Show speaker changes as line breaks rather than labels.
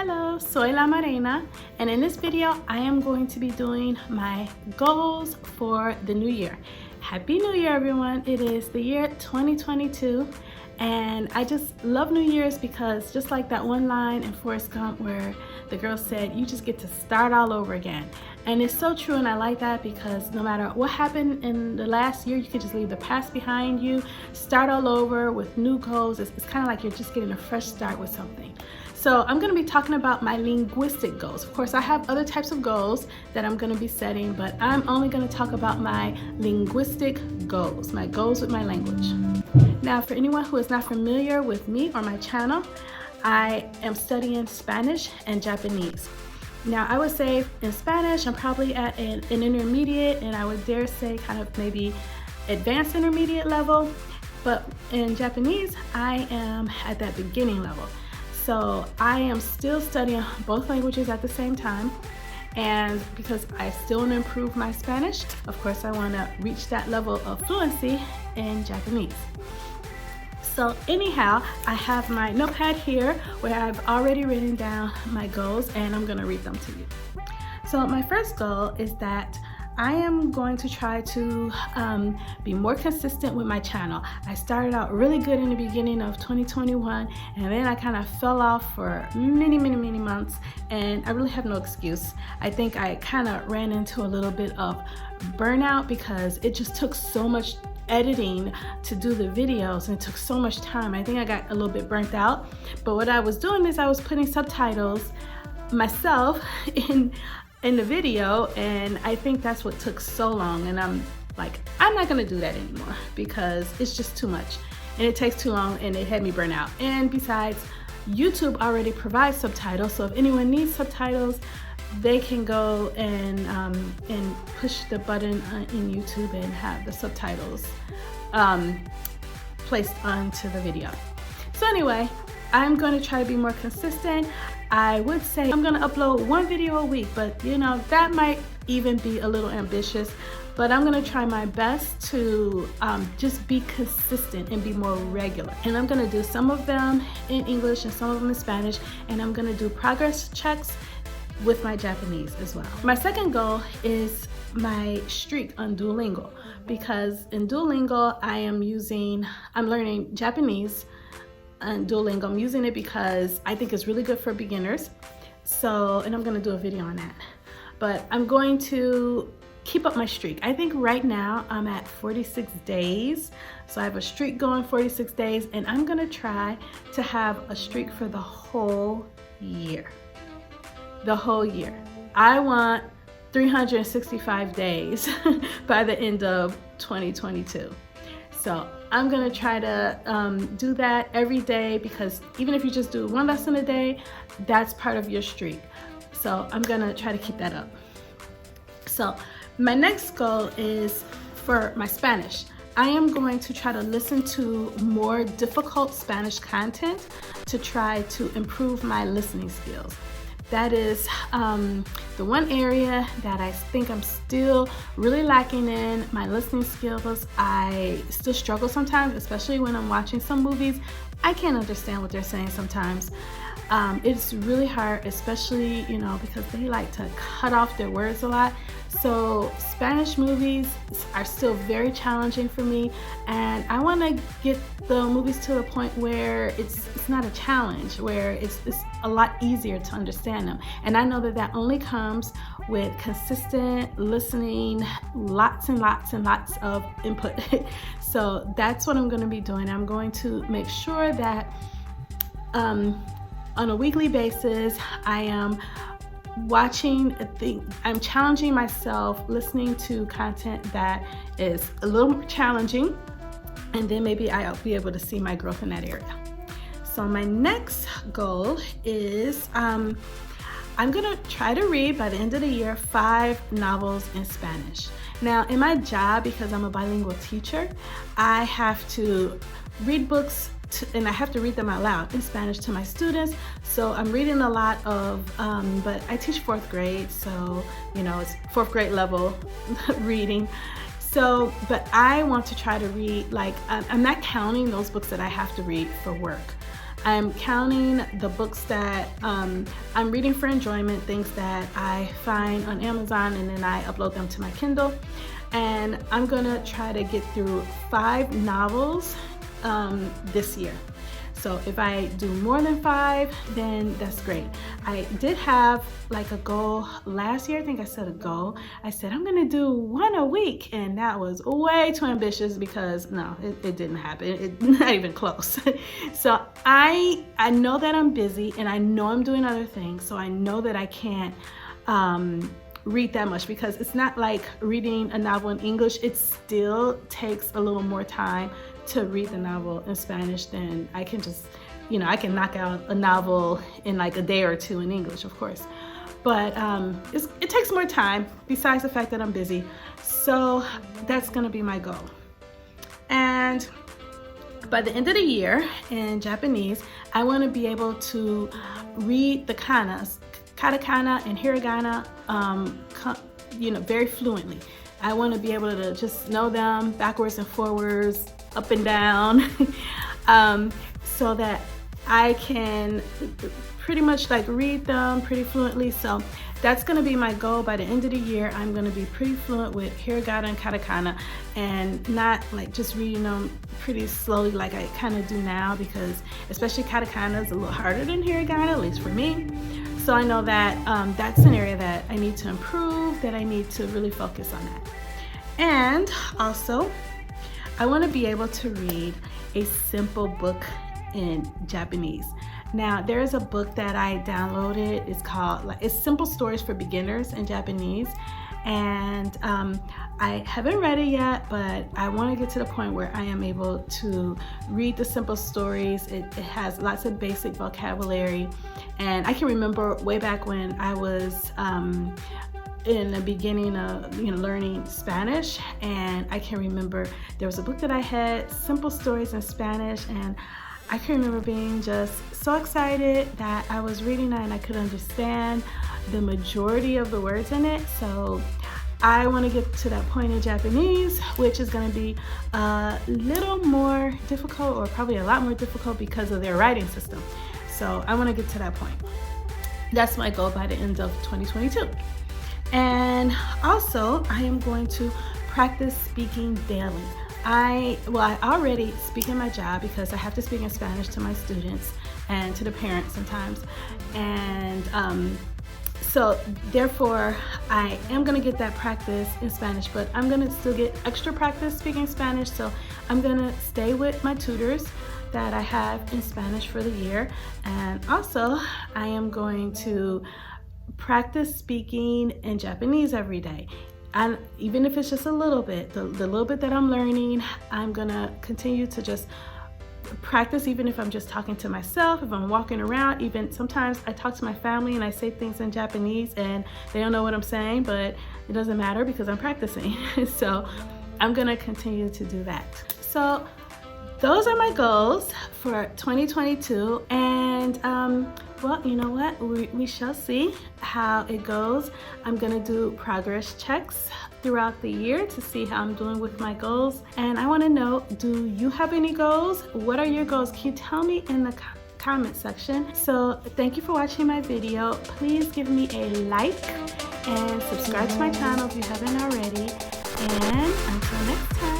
Hello, soy La Marina, and in this video I am going to be doing my goals for the new year. Happy New Year, everyone. It is the year 2022, and I just love New Year's because just like that one line in Forrest Gump where the girl said, you just get to start all over again. And it's so true, and I like that because no matter what happened in the last year, you can just leave the past behind you, start all over with new goals. It's kind of like you're just getting a fresh start with something. So I'm going to be talking about my linguistic goals. Of course, I have other types of goals that I'm going to be setting, but I'm only going to talk about my linguistic goals, my goals with my language. Now, for anyone who is not familiar with me or my channel, I am studying Spanish and Japanese. Now, I would say in Spanish, I'm probably at an intermediate, and I would dare say kind of maybe advanced intermediate level. But in Japanese, I am at that beginning level. So I am still studying both languages at the same time, and because I still want to improve my Spanish, of course I want to reach that level of fluency in Japanese. So anyhow, I have my notepad here where I've already written down my goals, and I'm going to read them to you. So my first goal is that I am going to try to be more consistent with my channel. I started out really good in the beginning of 2021, and then I kind of fell off for many months, and I really have no excuse. I think I kind of ran into a little bit of burnout because it just took so much editing to do the videos, and it took so much time. I think I got a little bit burnt out, but what I was doing is I was putting subtitles myself in the video, and I think that's what took so long, and I'm like, I'm not gonna do that anymore because it's just too much and it takes too long, and it had me burn out. And besides, YouTube already provides subtitles, so if anyone needs subtitles, they can go and push the button in YouTube and have the subtitles placed onto the video. So anyway, I'm going to try to be more consistent. I would say I'm going to upload one video a week, but you know, that might even be a little ambitious, but I'm going to try my best to just be consistent and be more regular. And I'm going to do some of them in English and some of them in Spanish, and I'm going to do progress checks with my Japanese as well. My second goal is my streak on Duolingo, because in Duolingo I'm learning Japanese on Duolingo. I'm using it because I think it's really good for beginners. So, and I'm gonna do a video on that. But I'm going to keep up my streak. I think right now I'm at 46 days. So I have a streak going 46 days, and I'm gonna try to have a streak for the whole year. The whole year. I want 365 days by the end of 2022. So I'm gonna try to do that every day, because even if you just do one lesson a day, that's part of your streak. So I'm gonna try to keep that up. So my next goal is for my Spanish. I am going to try to listen to more difficult Spanish content to try to improve my listening skills. That is the one area that I think I'm still really lacking in my listening skills. I still struggle sometimes, especially when I'm watching some movies. I can't understand what they're saying sometimes. It's really hard, especially, you know, because they like to cut off their words a lot. So Spanish movies are still very challenging for me, and I want to get the movies to the point where it's not a challenge, where it's a lot easier to understand them. And I know that that only comes with consistent listening, lots and lots of input. So that's what I'm going to be doing. I'm going to make sure that on a weekly basis, I am I'm challenging myself, listening to content that is a little more challenging, and then maybe I'll be able to see my growth in that area. So my next goal is I'm gonna try to read by the end of the year 5 novels in Spanish. Now in my job, because I'm a bilingual teacher, I have to read books and I have to read them out loud in Spanish to my students. So I'm reading a lot of, but I teach 4th grade, so you know, it's 4th grade level reading. So, but I want to try to read, like, I'm not counting those books that I have to read for work. I'm counting the books that I'm reading for enjoyment, things that I find on Amazon, and then I upload them to my Kindle. And I'm gonna try to get through 5 novels this year. So if I do more than 5, then that's great. I did have like a goal last year. I think I set a goal. I said I'm gonna do 1 a week, and that was way too ambitious because no, it didn't happen. Not even close. So I know that I'm busy, and I know I'm doing other things. So I know that I can't read that much, because it's not like reading a novel in English. It still takes a little more time to read the novel in Spanish than I can just, I can knock out a novel in like a day or 2 in English, of course. But it takes more time, besides the fact that I'm busy. So that's gonna be my goal. And by the end of the year in Japanese, I want to be able to read the kanas, Katakana and Hiragana, very fluently. I want to be able to just know them backwards and forwards, up and down, so that I can pretty much like read them pretty fluently. So that's going to be my goal. By the end of the year, I'm going to be pretty fluent with Hiragana and Katakana, and not like just reading them pretty slowly like I kind of do now, because especially Katakana is a little harder than Hiragana, at least for me. So I know that that's an area that I need to improve, that I need to really focus on that. And also, I want to be able to read a simple book in Japanese. Now, there is a book that I downloaded. It's called, it's Simple Stories for Beginners in Japanese. And I haven't read it yet, but I want to get to the point where I am able to read the simple stories. It has lots of basic vocabulary. And I can remember way back when I was in the beginning of learning Spanish, and I can remember there was a book that I had, Simple Stories in Spanish, and I can remember being just so excited that I was reading that and I could understand the majority of the words in it. So I want to get to that point in Japanese, which is going to be a little more difficult, or probably a lot more difficult, because of their writing system. So I want to get to that point. That's my goal by the end of 2022. And also, I am going to practice speaking daily. I already speak in my job, because I have to speak in Spanish to my students and to the parents sometimes. And so therefore, I am going to get that practice in Spanish, but I'm going to still get extra practice speaking Spanish. So I'm going to stay with my tutors that I have in Spanish for the year. And also, I am going to practice speaking in Japanese every day. And even if it's just a little bit, the little bit that I'm learning, I'm gonna continue to just practice, even if I'm just talking to myself, if I'm walking around. Even sometimes I talk to my family and I say things in Japanese and they don't know what I'm saying, but it doesn't matter because I'm practicing. So I'm gonna continue to do that. So those are my goals for 2022, and well, you know what? We shall see how it goes. I'm gonna do progress checks throughout the year to see how I'm doing with my goals. And I wanna know, do you have any goals? What are your goals? Can you tell me in the comment section? So thank you for watching my video. Please give me a like and subscribe to my channel if you haven't already. And until next time.